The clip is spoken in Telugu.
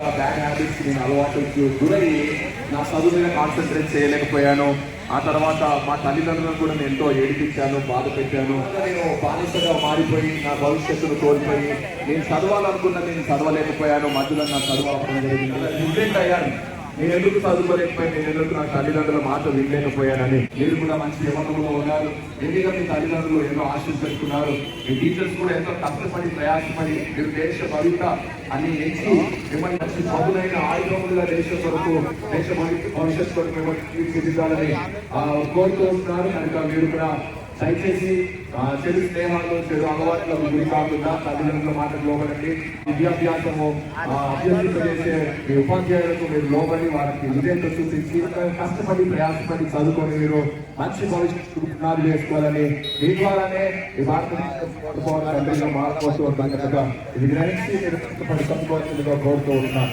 బ్యాడ్ హ్యాబిట్స్ నేను అలవాటుకి గురయ్యి నా చదువు మీద కాన్సన్ట్రేట్ చేయలేకపోయాను. ఆ తర్వాత మా తల్లిదండ్రులను కూడా నేను ఎంతో ఏడిపించాను, బాధ పెట్టాను. నేను బానిసగా మారిపోయి నా భవిష్యత్తును కోల్పోయి నేను చదవాలనుకున్న నేను చదవలేకపోయాను. మధ్యలో నా చదువు ఆపడం జరిగింది. స్టూడెంట్ అయ్యాను. నేను ఎందుకు చదువుకోలేకపోయాను, నేను ఎందుకు నా తల్లిదండ్రుల మాట వినలేకపోయానని. మీరు కూడా మంచి యవ్వనంలో ఉన్నారు. ఎందుకంటే మీ తల్లిదండ్రులు ఎన్నో ఆశలు పెట్టుకున్నారు. మీ టీచర్స్ కూడా ఎంతో కష్టపడి ప్రయాసపడి మీరు దేశ భవిత అని ఎంచి మిమ్మల్ని మంచి పదునైన ఆయుధములుగా దేశం కొరకు దేశ భవిష్యత్తు కొరకు మిమ్మల్ని తీర్చిదిద్దాలని కోరుతూ ఉంటున్నారు. కనుక మీరు కూడా దయచేసి చెడు స్నేహాలు చెడు అలవాట్లకు గురి కాకుండా తల్లిదండ్రుల మాటకు లోబడండి. విద్యాభ్యాసము అభ్యసింపజేసే మీ ఉపాధ్యాయులకు మీరు లోబడి వారికి విజయంతో చూపించి కష్టపడి ప్రయాసపడి చదువుకొని మీరు మంచి భవిష్యత్తు పునాది వేసుకోవాలని మీ ద్వారానే ఈ భారతదేశం మారిపోతూ ఉంటాం కనుక ఇది గ్రహించి మీరు కష్టపడి చదువుకోవాల్సిందిగా కోరుతూ ఉంటున్నాను.